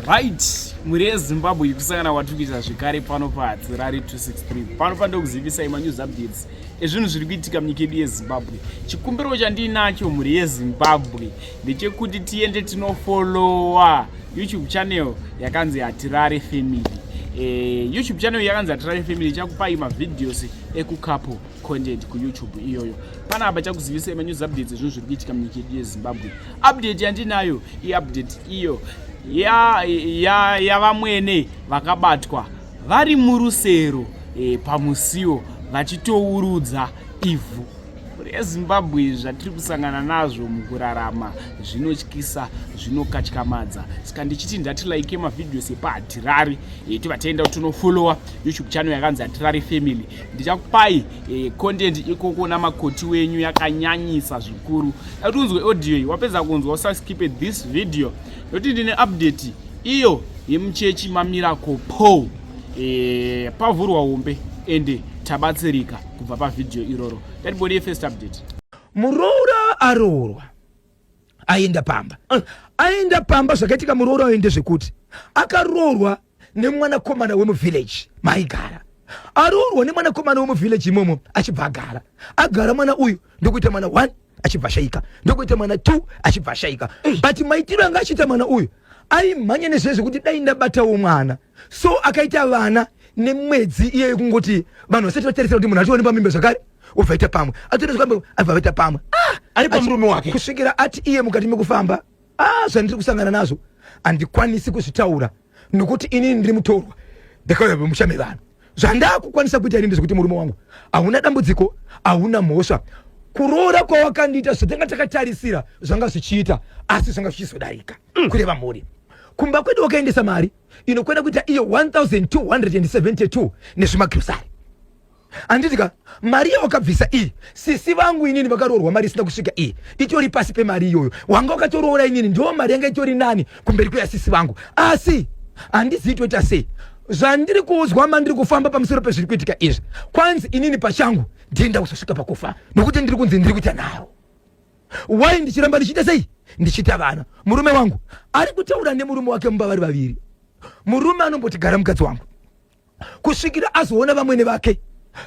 Right, muri Zimbabwe kusangana watukita zvekare pano paHadzirari 263. Pano pandokuzivisa news updates ezvinhu zviri kuitika munyika yedu yeZimbabwe. Chikumbiro chandinacho muri yeZimbabwe ndechekuti tiende tinofollowa YouTube channel yakanzi Hatirare Family. YouTube channel yakanzi Hatirare Family chakupai mavideos ekukapo content ku YouTube iyoyo. Panapa chakuzivisa news updates ezvinhu zviri kuitika munyika yedu yeZimbabwe. Update yandinayo update iyo ya vamwene vakabatwa vari murusero pamusiwo vachitourudza ivhu. Zimbabwe zvatiri kusangana nazvo mukurarama zvinotyisa zvinokatyamadza. Saka ndichiti ndati like mavideos epaHatirare tivataenda kuti unofollowa YouTube channel yakanzi Hatirare Family. Ndichakupai content ikoko namakoti wenyu yakanyanyisa zvikuru. Atunzwe audio iyi wapedza kunzwa usaskipe this video nokuti ndine update iyo yemuchechi maMiracle Paul pavhurwa hombe ende tabatsirika kubva pavideo iroro. Tatibone first update. Muroora aroorwa aenda pamba zvakaitika muroora aende zvekuti akaroorwa nemwanakomana wemuvillage maigara. Aroorwa nemwanakomana wemuvillage imomo achibva agara mwana uyu ndokuita mwana 1 achibva shaika, ndokuita mwana 2 achibva shaika. But maitiro anga achiita mwana uyu aimhanya nezvezvekuti dai ndabatawo mwana, so akaita vana nemwedzi iye kungoti vanhu vasati vateresera kuti munhu achione pamimbe zvakare ubvaita pamwe abvaita pamwe ari pamurume wake kusvikira ati iye mukati mekufamba zvandiri kusangana nazvo handikwanisi kuzvitaura nokuti inini ndiri mutorwa ndakauya pamushame vanhu. Zvandakukwanisa kuita inini zvekuti murume wangu hauna dambudziko, hauna mhosva. Kuroora kwawakandiita zvatanga takatarisira zvanga zvichiita asi zvanga zvichizodarika kureva mhuri. Kumba kwedu wakaendesa mari inokwenda kuita iyo 1272 nezvimagrosari. Anditika mari yakabvisa iyi sisi vangu inini vakaroorwa mari isina kusvika iyi itori pasi pemari iyoyo. Wanga wakatoroora inini ndo mari yanga itori nani kumberi kweya sisi vangu. Asi handizivi toita sei zvandiri kuudzwa mandiri kufamba pamusoro pezviri kuitika izvi. Kwanzi inini pachangu ndienda kuzosvika pakufa nokuti ndiri kunzi ndiri kuita nawo. Wai ndichiramba ndichiita sei? Ndichita vana. Murume wangu ari kutaura nemurume wake mumba vari vaviri. Murume anomboti gara mukadzi wangu kusvikira azoona vamwene vake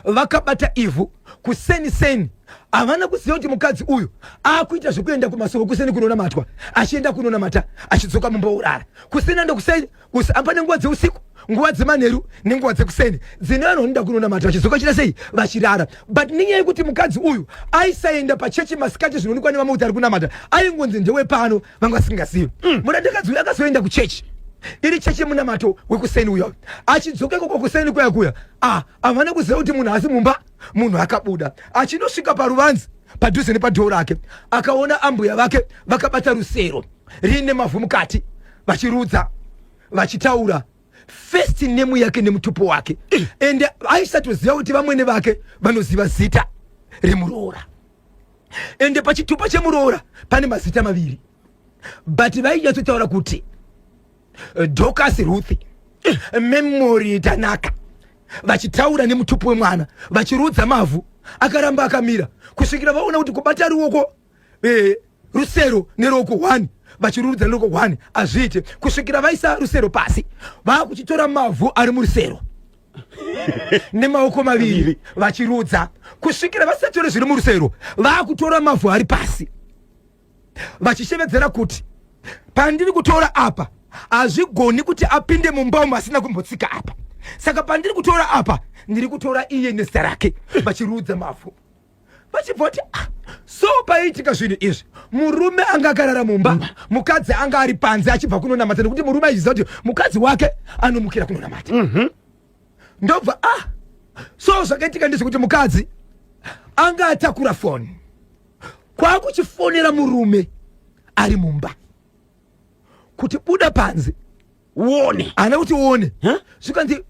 vakabata ivhu kuseni havana kuziva kuti mukadzi uyu akuita zvekuenda kumasoko kuseni kunonamatwa achienda kunonamata achidzoka mumba urara kuseni anda kuseni apane nguva dzeusiku, nguva dzemanheru nenguva dzekuseni dzine vanonoda kunonamata vachidzoka chita sei vachirara. But nenyaya yekuti mukadzi uyu aisaenda pachechi masikati zvinoonekwa nevamwe ari kunamata aingonzi ndewepano vanga vasingazivi. Murandakadzi uyu akazoenda kuchechi iri chechi munamato wekuseni uyo achidzoka ikoko kuseni kuya havana kuziva kuti munhu asi mumba munhu akabuda. Achinosvika paruvanzi padhuze nepadhoo rake akaona ambuya vake vakabata rusero riine mavhu mukati vachirudza vachitaura first name yake nemutupo wake ende aisatoziva kuti vamwene vake vanoziva zita remuroora ende pachitupa chemuroora pane mazita maviri but vaiyatsotaura kuti Dorcas Ruth Memory Tanaka vachitaura nemutupo wemwana vachirudza mavhu akaramba akamira kusvikira vaona kuti kubata ruoko rusero neroko 1 vachirudza neroko 1 azviite kusvikira vaisa rusero pasi vakuchitora mavhu ari murusero nemaoko maviri vachirudza kusvikira vasatore zviri murusero vakutora mavhu ari pasi vachishevedzera kuti pandiri kutora apa hazvigoni kuti apinde mumba umu asina kumbotsika apa. Saka pandiri kutora apa ndiri kutora iye nezita rake vachirudza mavhu vachibva kuti so paitika zvinhu izvi murume anga akarara mumba mukadzi anga ari panze achibva kunonamata nekuti murume achiziva kuti mukadzi wake anomukira kunonamata. Ndobva so zvakaitika ndezvekuti mukadzi anga atakura foni kwakuchifonera murume ari mumba kuti buda panze uone, ana kuti uone zvikanzi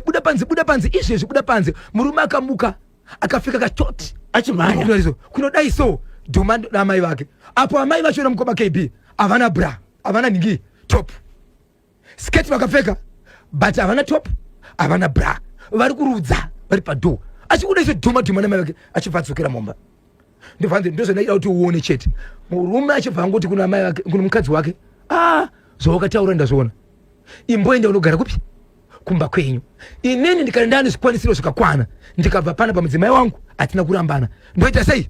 buda panze izvezvi buda panze. Murume akamuka akafika katoti achimhanya kunodai so dhuma namai vake apo amai vachiona mukoma KB havana bra havana ningi top sketi vakapfeka but havana top havana bra vari kurudza vari padhoo achikuda iso dhuma namai vake achibva adzokera mumba. Ndibvanzi ndozvanaida kuti uone chete murume achibva angoti kuna mai vake kuna mukadzi wake zvawakataura ndazviona imboende unogara kupi kumba kwenyu inini ndikaendani zvikwanisiro zvikakwana ndikabva pana pamudzimai wangu atina kurambana ndoita sei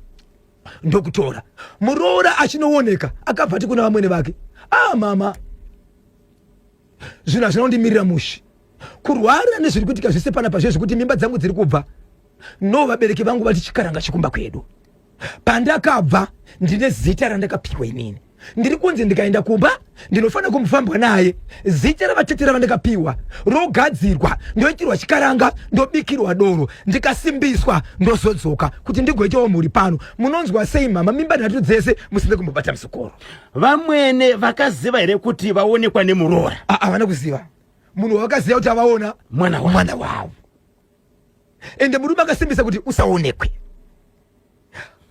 ndokutora muroora achinooneka akabva ati kuna vamwene vake mama zvinhu zvinondimirira mushi kurwara nezviri kuitika zvese pana pazvo zvekuti mimba dzangu dziri kubva no vabereki vangu vati chikaranga chikumba kwedu pandakabva ndine zita randakapiwa inini ndiri kunzi ndikaenda kumba ndinofanira kumufambwa naye zita ravatetera vandakapiwa rogadzirwa ndoitirwa chikaranga ndobikirwa doro ndikasimbiswa ndozodzoka kuti ndigoitawo muri pano munonzwa sei mama mimba nhatu dzese musinde kumbobata musukuru vamwene vakaziva here kuti vaonekwa nemuroora havana kuziva munhu wakaziva kuti avaona mwana wavo ende murume akasimbisa kuti usaonekwe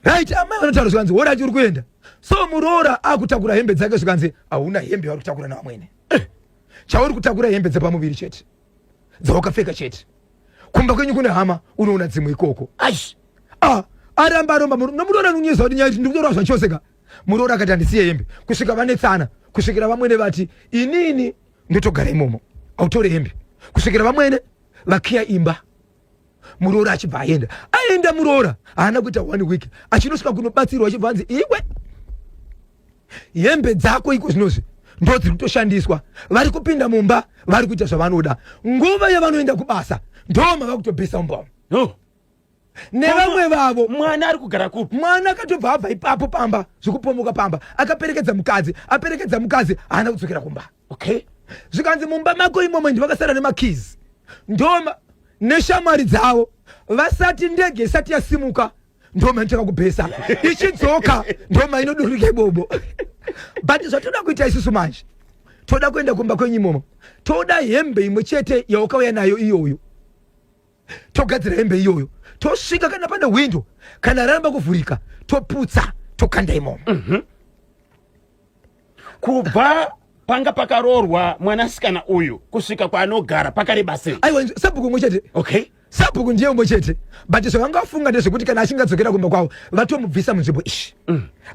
right amai vanotaura zvikanzi worati uri kuenda so muroora akutakura hembe dzake zvikanzi hauna hembe vari kutakura navamwene chauri kutakura hembe dzepamuviri chete dzawakapfeka chete kumba kwenyu kune hama unoona dzimwe ikoko aramba aromba nomuroora nonyeza kuti nyaya ndikutora zvachoseka muroora akati handisiye hembe kusvika vanetsana kusvikira vamwene vati inini ndotogara imomo autore hembe kusvikira vamwene vakiya imba muroora achibva aenda muroora haana kuita 1 week achinosvika kunobatsirwa achibva anzi iwe hembe dzako iko zvinozvi ndo dziri kutoshandiswa vari kupinda mumba vari kuita zvavanoda nguva yavanoenda kubasa ndo mava kutobhesa umbamo nevamwe vavo mwana ari kugara kupi mwana akatobva abva ipapo pamba zvikupomuka pamba akaperekedza mukadzi haana kudzokera kumba okay zvikanzi mumba mako imomo ndivakasara nemakizi ndoma neshamwari dzavo vasati ndege isati yasimuka ndoma nitaka kubhesa ichidzoka ndoma inodurike bobo but zvatoda kuita isusu manje toda kuenda kumba kwenyu imomo toda hembe imwe chete yaukauya nayo iyoyo togadzira hembe iyoyo tosvika kana pane windo kana raramba kuvhurika toputsa tokanda imomo kubva panga pakaroorwa mwanasikana uyu kusvika kwaanogara pakareba sei aiwa sabhuku imwe chete okay sabhuku ndiye umwe chete but zvavangafunga ndezvekuti kana achingadzokera kumba kwavo vatomubvisa munzvimbo ishi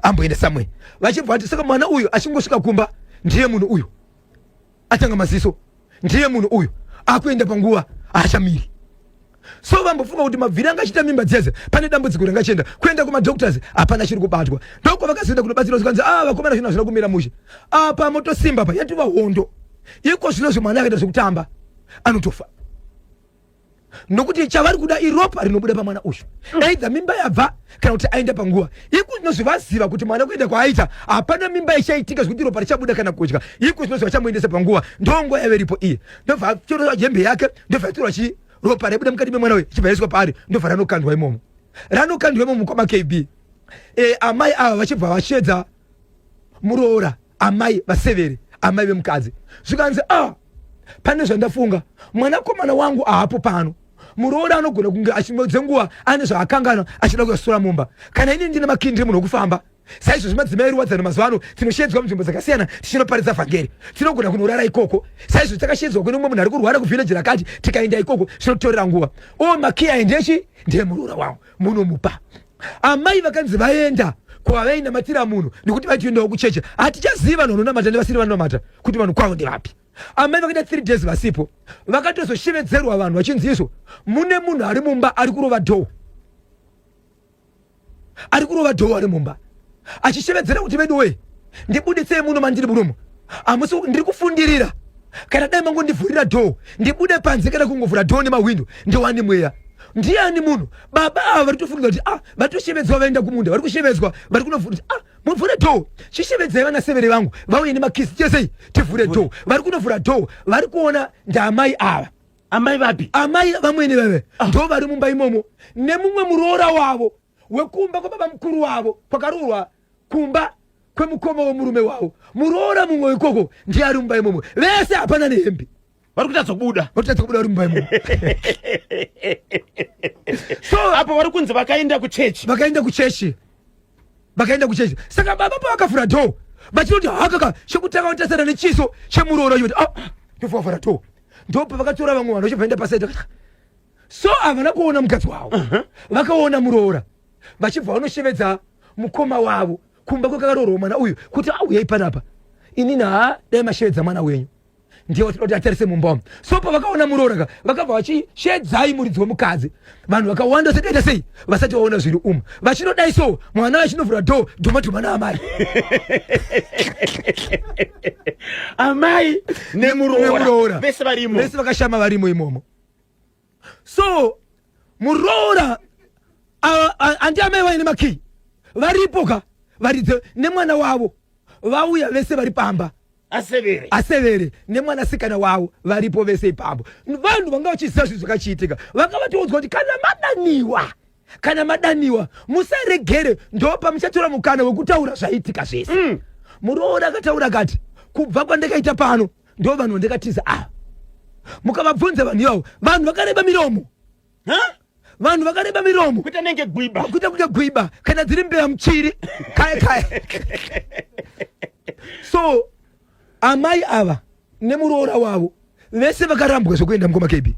amboenda samwe vachibva vati saka mwana uyu achingosvika kumba ndiye munhu uyu atanga maziso ndiye munhu uyu akuenda panguva haachamiri so vambofunga kuti mabviri angachita mimba dzese pane dambudziko ringachienda kuenda kumadoctors hapana chiri kubatwa ndoko vakazoenda kunobatsirwa zvikanzi vakomana zvino hazvina kumira mushe apa motosimba pa yatova hondo iko zvinozvi mwana akaita zvekutamba anotofa nokuti chavari kuda iropa rinobuda pamwana uyu aidha mimba yabva kana kuti aenda panguva iko zvinozvi vaziva kuti mwana kuenda kwaaita hapana mimba ichaitika zvekuti ropa richabuda kana kudya iko zvinozvi vachamuendesa panguva ndonguva yave iripo iye ndobva atorwa jembe yake ndobva atorwa chii ropa rebuda mukati memwana we chibvaiswa paari ndobva ranokandwa imomo kwamakb amai ava vachibva vachedza muroora amai vasevere amai vemukadzi zvikanzi pane zvandafunga mwanakomana wangu haapo pano muroora anogona kunge dzenguva ane zvaakangana achida kuyasora mumba kana ini ndine makindiri munhu wokufamba saizvo zvimadzimai ruwadzana mazuva ano tinoshedzwa munzvimbo dzakasiyana tichinoparidza vhangeri tinogona kunorara ikoko saizvo takashedzwa kune umwe munhu ari kurwara kuvhileji rakati tikaenda ikoko zvinotorera nguva makiya ndechi ndiye muroora wangu munomupa amai vakanzi vaenda kwavainamatira munhu nekuti vachiendawo kucheche hatichaziva vanhu vanonamata nevasiri vanonamata kuti vanhu kwavo ndevapi amai vakaita 3 days vasipo vakatozoshevedzerwa vanhu vachinzi izvo mune munhu ari mumba ari kurova dhoo ari mumba achishevedzera kuti vedu we ndibuditsei muno mandiri munomo amusi ndiri kufundirira kana dai mangu ndivhurira dhoo ndibude panze kana kungovhura dhoo nemawindo ndiwani mweya ndiani munhu baba ava vari tofunga kuti vatoshevedzwa vaenda kumunda vari kushevedzwa vari kunovhura muvhure dhoo chishevedzai vanasevere vangu vauye nemakisi chesei tivhure dhoo vari kunovhura dhoo vari kuona ndaamai ava amai vapi amai vamwene vave ndo vari mumba imomo nemumwe muroora wavo wekumba kwababa mukuru wavo kwakarurwa kumba kwemukoma womurume wavo muroora mumwe ikoko ndiye ari mumba imomo vese hapana nehembe vari kutadza kubuda vari mumba imomo so apo vari kunzi vakaenda kuchechi saka baba pavakavhura dhoo vachinoti hakaka chekutanga vatasana nechiso chemuroora choti ndofavhura dhoo ndopa vakatora vamwe vanhu vachibvaenda pasaita so havana kuona mukadzi wavo vakaona muroora vachibva vanoshevedza mukoma wavo kumba kwakaroorwa mwana uyu kuti auyai panapa inini dai mashevedza mwana wenyu ndiye kuti atarise mumbamo. So pavakaona Muroora vakabva vachishedzai muridzi wemukadzi. Vanhu vakawanda sedaita sei vasati vaona zviri umu. Vachinodai so mwana vachinovhura dhoma naamai. Amai nemuroora vese varimo. Vese vakashama varimo imomo. So Muroora andi amai vaine makii varipoka varidze nemwana wavo vauya vese vari pamba asevere nemwanasikana wavo varipo vese ipambo. Vanhu vanga vachiziva zvinhu zvakachiitika vanga vatoudzwa kuti kana madaniwa musaregere ndo pamuchatora mukana wekutaura zvaitika zvese. Muroora akataura akati kubva kwandakaita pano ndo vanhu vandakatiza mukavabvunza vanhu ivavo vanhu vakareba miromo. Vanhu vakareba miromo kuita nenge gwiba kuita gwiba kana dziri mbeya muchiri kaya. So amai ava nemuroora wavo vese vakarambwa zvokuenda mukomakebi,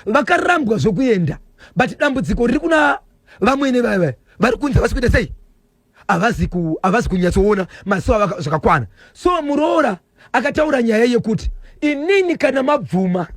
vakarambwa zvokuenda, but dambudziko riri kuna vamwene vava vari kunze vasi kuita sei avazi kunyatsoona masuva zvakakwana. So Muroora akataura nyaya yekuti inini kana mabvuma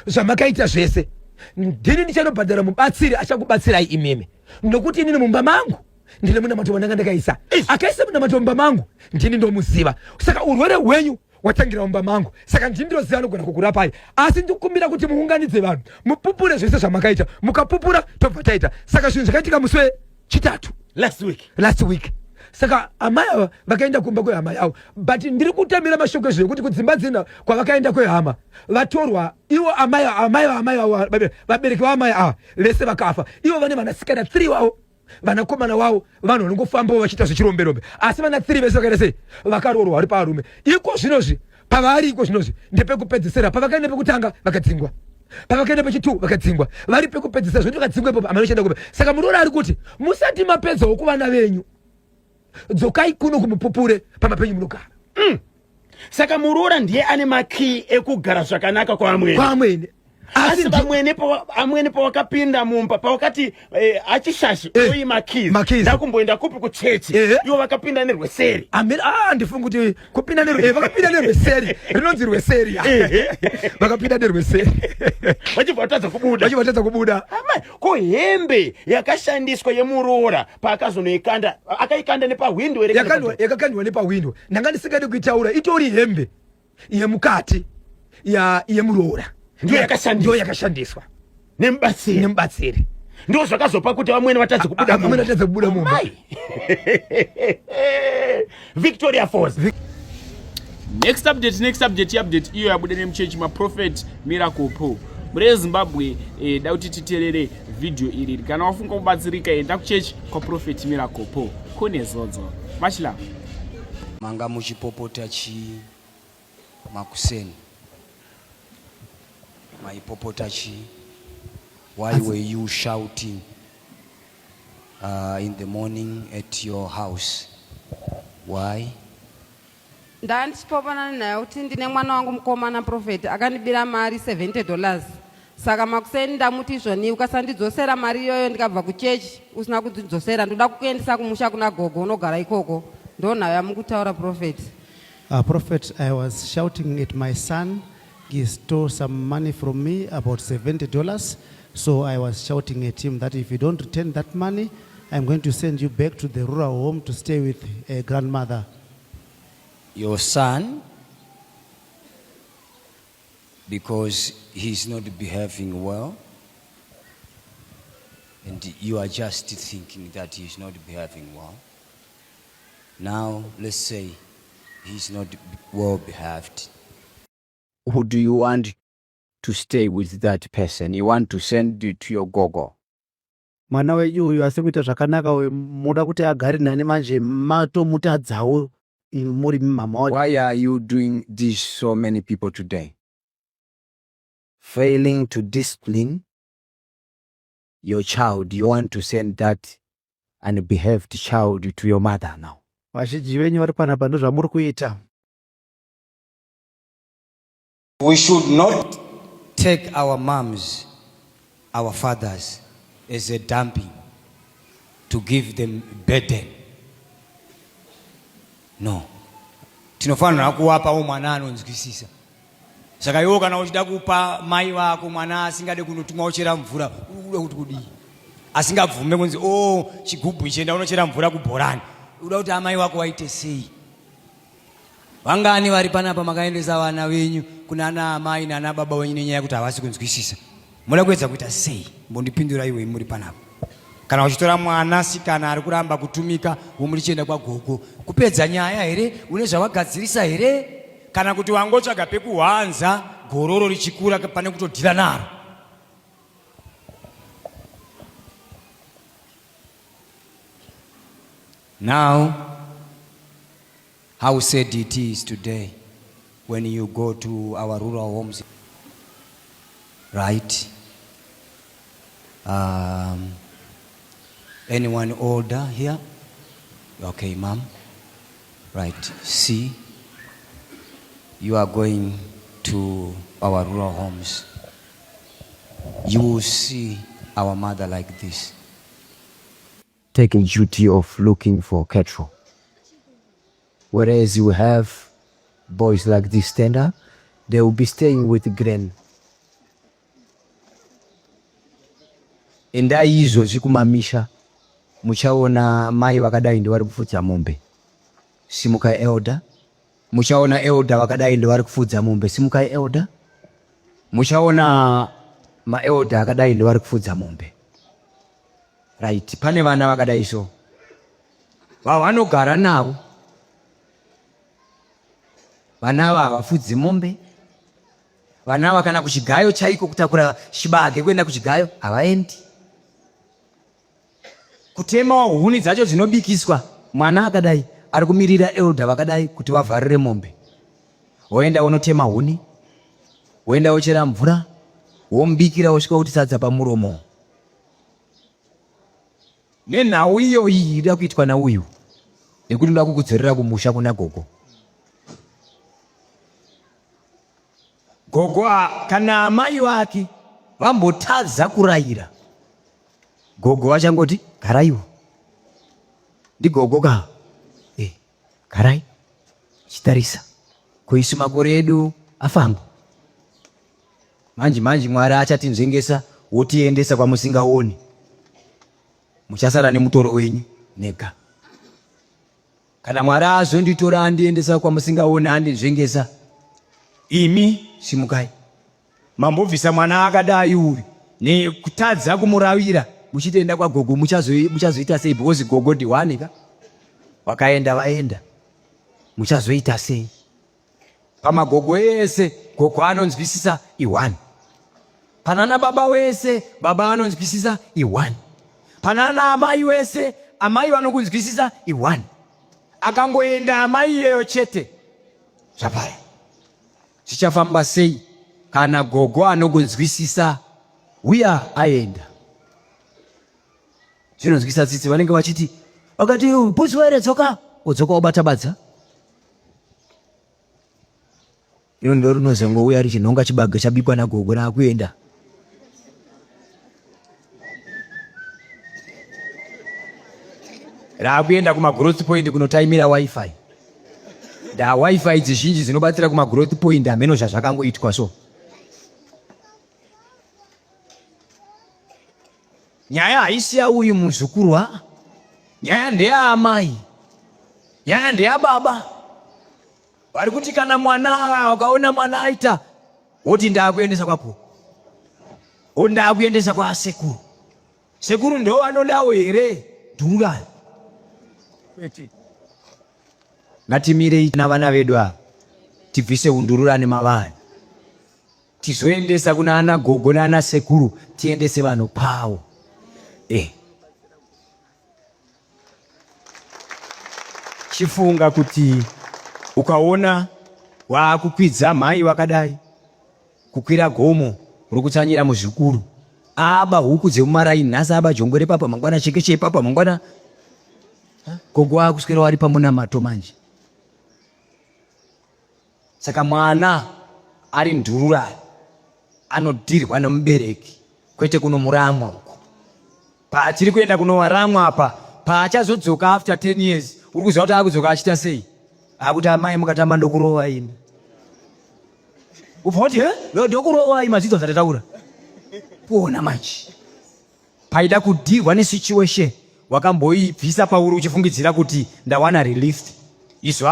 zvamakaita zvese ndini ndichanobhadhara mubatsiri achakubatsirai imimi, nokuti inini mumba mangu ndine munamatombo ndanga ndakaisa, akaisa munamatombo mangu ndini ndomuziva. Saka urwere hwenyu watangira mumba mangu, saka ndini ndoziva anogona kukurapai. Asi ndikukumbira kuti muunganidze vanhu mupupure zvese zvamakaita, mukapupura tobva taita. Saka zvinhu zvakaitika musi wechitatu last week. Saka amai ava vakaenda kumba kwehama yavo, but ndiri kutambira mashoko zvekuti kudzimba dzina kwavakaenda kwehama vatorwa ivo amai vabereki vaamai ava vese vakafa. Ivo vane vanasikana 3 wavo, vanakomana wavo vanhu vanongofambawo vachiita zvechiromberombe, asi vana 3 vese vakaita sei vakaroorwa vari pavarume. Iko zvinozvi pavari iko zvinozvi ndepekupedzisira. Pavakaenda pekutanga vakadzingwa, pavakaenda pechi2 vakadzingwa, vari pekupedzisira zvoti vakadzingwepo amanochenda kumba. Saka Muroora ari kuti musati mapedzawo kuvana venyu dzokai kuno kumupupure pamba penyu munogara. Saka Muroora ndiye ane makii ekugara zvakanaka kwamwene. Asi amwene pawakapinda mumba pawakati achishashi oyi makizi ndakumboenda kupi kuchechi ivo vakapinda nerweseri. Ndifunga kuti kupinda vakapinda nerweseri rinonzi rweseri. Vakapinda nerweseri vachibva vatadza kubuda. Ko hembe yakashandiswa yemuroora paakazonoikanda akaikanda nepahwindo here? Yakakandwa nepahwindo. Ndanga ndisingadi kuitaura, itori hembe yemukati yemuroora ndio yakashandiswa nemubatsiri. Ndio zvakazopa kuti vamwene vatadze kubuda mumba. Victoria Falls. Next update iyo yabude nemuchechi maProphet Miracle Paul muri Zimbabwe. Da kuti titerere video iri, kana wafunga kubatsirika enda kuchechi kwa Prophet Miracle Paul. Kune zodzo machila manga muchipopota makuseni maipopotachi. Why were you shouting in the morning at your house? Why? Ndandichipopana naye kuti ndine mwana wangu mukomana Prophet akandibira mari $70. Saka makuseni ndamuti izvoni ukasandidzosera mari iyoyo ndikabva kuchechi usina kundidzosera ndoda kukuendesa kumusha kuna gogo unogara ikoko. Ndo nayo yamukutaura Prophet. Prophet, I was shouting at my son. He stole some money from me, about $70. So I was shouting at him that if you don't return that money, I'm going to send you back to the rural home to stay with a grandmother. Your son, because he's not behaving well, and you are just thinking that he's not behaving well. Now, let's say he's not well behaved. Who do you want to stay with that person? You want to send it to your gogo? Mwana wedu uyu asikuita zvakanaka uyu muda kuti agare nani manje matomutadzawo muri mama wacho. Why are you doing this so many people today? Failing to discipline your child. You want to send that unbehaved child to your mother now. Vazhinji venyu vari panapa ndozvamuri kuita. We should not take our moms, our fathers, as a dumping to give them burden. No. tinofanira kuwapawo mwana anonzwisisa. Saka iwo kana uchida kupa mai wako mwana asingade kunotumwa ochera mvura uda kuti kudii, asingabvume kunzi chigubhu ichenda unochera mvura kubhorani, uda kuti amai wako waite sei? Vangani vari panapa makaendesa vana venyu kuna ana amai nana baba wenyu nenyaya kuti havasi kunzwisisa, muda kuedza kuita sei? Mbondipindura iwe muri panapa. Kana uchitora mwana sikana ari kuramba kutumika womuri chienda kwa gogo, kupedza nyaya here? Une zvawagadzirisa here? Kana kuti wangotsvaga pekuhwanza gororo richikura pane kutodhira naro? Now, how sad it is today when you go to our rural homes, right? Anyone older here? Okay, ma'am. Right. See, you are going to our rural homes. You will see our mother like this, taking duty of looking for cattle. Whereas you have boys like this tender, they will be staying with grain. Enda izo zikumamisha muchaona mai vakadai ndo vari kufudza mombe, simukai elder. Muchaona elder vakadai ndo vari kufudza mombe, simukai elder. Muchaona elder vakadai ndo vari kufudza mombe. Right, pane vana vakadai so vanogara navo. Vana ava havafudzi mombe. Vana ava kana kuchigayo chaiko kutakura chibage kuenda kuchigayo havaendi. Kutema huni dzacho dzinobikiswa, mwana akadai ari kumirira elder vakadai kuti vavharire mombe. Woenda unotema huni, woenda wochera mvura, wombikira wosvika kuti sadza pamuromo. Nenhau iyo iyi ida kuitwa nauyu nekuti ndoda kukudzorera kumusha kuna gogo. Gogo kana amai vake vambotadza kurayira, gogo vachangoti garaiwo. Ndigogo ka garai chitarisa kuisu makore edu afamba. Manje Mwari achatinzvengesa wotiendesa kwamusingaoni. Muchasara nemutoro wenyu nega. Kana Mwari azonditora andiendesa kwamusingaoni andinzvengesa, imi simukai. Mambobvisa mwana akadai uyu nekutadza kumuravira muchitoenda kwa gogo, muchazoita sei? Because gogo ndiwanika wakaenda vaenda, muchazoita sei? Pamagogo ese gogo anonzwisisa i1, panana baba wese baba anonzwisisa i1, panana amai wese amai vanokunzwisisa i1. Akangoenda amai iyeyo chete zvapara. Zvichafamba sei kana gogo anokunzwisisa uya aenda? Zvinonzwisa tsitsi, vanenge vachiti vakati pusi were tsoka wodzoka wobata badza. Ino ndo rinozongouya richinhonga chibage chabikwa nagogo nakuenda. Rakuenda kumagrowth point kunotaimira wifi. Da wifi dzizhinji dzinobatsira kumagrowth point ameno zvazvakangoitwa so. Nyaya haisi yauyu muzukurwa, nyaya ndeyaamai, nyaya ndeyababa. Vari kuti kana mwana wakaona mwana aita woti ndakuendesa kwapo, ndakuendesa kwa sekuru. Sekuru ndo anodawo here dhura. Ngatimirei navana vedu ava tibvise undurura nemavana, tizoendesa kuna ana gogo naana sekuru, tiendese vanhu pavo. Chifunga kuti ukaona wakukwidza mai wakadai kukwira gomo rokutsanyira muzvikuru, aba huku dzemumaraini, nhasi aba jongwere papa mangwana, chekeche papa mangwana, gogo akuswera wari pamuna mato manje. Saka mwana ari ndurura anodhirwa nomubereki, kwete kunomuramwa uko. Patiri kuenda kunowaramwa apa, paachazodzoka after 10 years, uri kuziva kuti akudzoka achita sei? akuti amai mukatamba ndokurowa ine upoti ndokurowa imazidzo zatataura kuona manje paida kudhirwa nesituation wakamboibvisa pauri uchifungidzira kuti ndawana relief izvo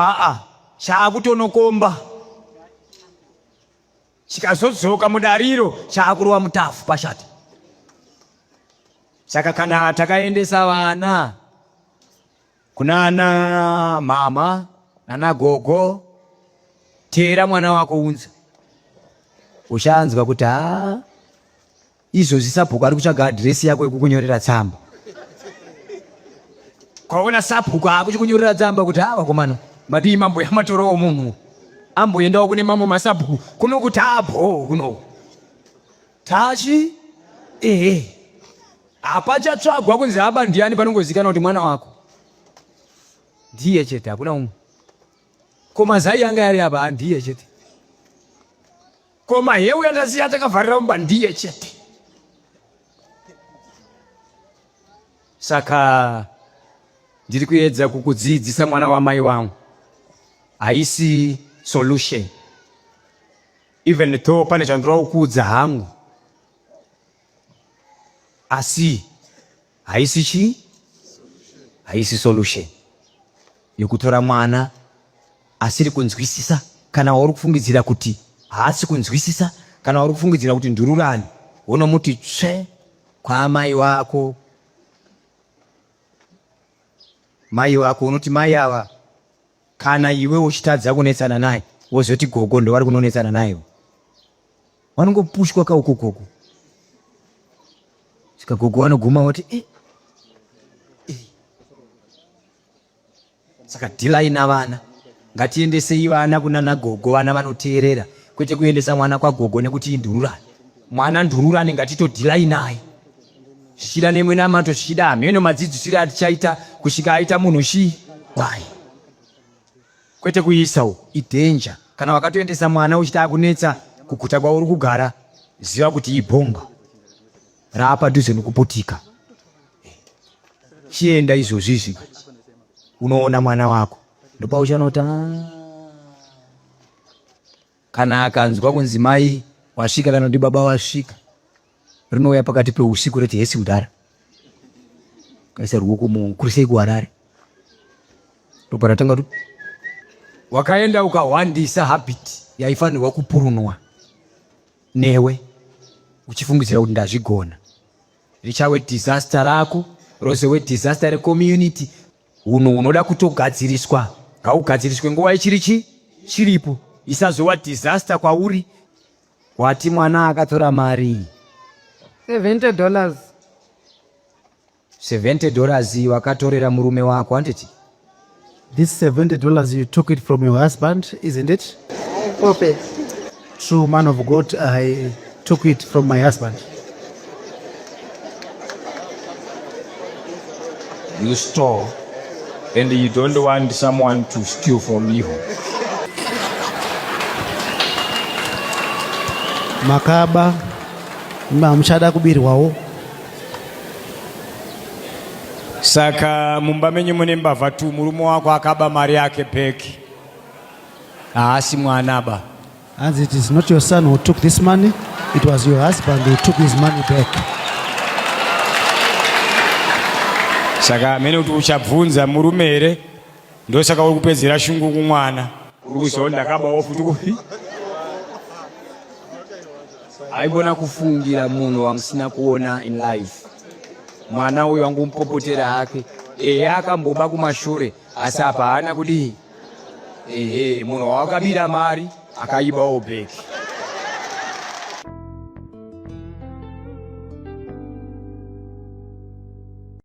chaakutonokomba chikazodzoka mudariro chaakurova mutafu pashati. Saka kana takaendesa vana kuna ana mama nana gogo, teera mwana wako unza, ushanzwa kuti izvo zisabhuku ari kutsvaga adresi yako yekukunyorera tsamba. Kwaona sabhuku akuchikunyorera tsamba kuti vakomana madii mambo yamatorowo munhu amboendawo kune mamwe masabhuku kuno kuti kuno tachi apachatsvagwa kunzi aba ndiani panongozikana kuti mwana wako ndiye chete, hakuna umwe. Koma zai yanga yari apa ndiye chete, koma hewe yandasiya takavharira mumba ndiye chete. Saka ndiri kuedza kukudzidzisa mwana wamai wangu, haisi solution. Even though pane chandinoda kukuudza hangu, asi haisi solution yokutora mwana asiri kunzwisisa, kana uri kufungidzira kuti haasi kunzwisisa, kana uri kufungidzira kuti ndururani, unomuti tsve kwa mai wako. Mai wako unoti mai ava kana iwe uchitadza kunetsana naye wozoti gogo ndo vari kunonetsana naye, vanongopushwa kauko gogo. Saka gogo vanoguma voti Saka dhilai navana, ngatiendesei vana kunana gogo, vana vanoteerera, kwete kuendesa mwana kwa gogo nekuti indururani. Mwana ndururani ngatitodhilai naye, zvichida nemwe namato, zvichida hameno madzidzisiro atichaita kusvika aita munhu wai, kwete kuisawo idenja. Kana wakatoendesa mwana uchita akunetsa kuguta kwauri kugara, ziva kuti ibhomba raapadhuze nokuputika. Chienda izvozvizvi unoona mwana wako, ndopauchanota kana akanzwa kunzi mai wasvika kana kuti baba wasvika, rinouya pakati peusiku reti hesi kudhara kaisa ruoko kurisei kuharare. Ndoparatanga kuti wakaenda ukahwandisa habiti yaifanirwa kupurunwa newe uchifungidzira kuti ndazvigona, richawe disaster rako, rosewe disaster recommunity. Uno unoda kutogadziriswa, ngaugadziriswe nguva ichiri chiripo, isazova disaster kwauri. Wati mwana akatora mari $70. $70 wakatorera murume wako, handiti? This $70 you took it from your husband, isn't it? Okay. True man of God, I took it from my husband. You stole, and you don't want someone to steal from you. Makaba muchada kubirwawo. Saka mumba menyu mune mbavha tu, murume wako akaba mari yake peki, haasi mwanaba. And it is not your son who took this money, it was your husband who took his money back. Saka mene kuti uchabvunza murume here, ndosaka uri kupedzera shungu kumwana, uri kuziva ndakabawo futi kupi. Haigona kufungira munhu wamusina kuona in life. Mwana uyu wangumupopotera hake, akamboba kumashure, asi apa haana kudii. Munhu wakabira mari akaibawo bheki.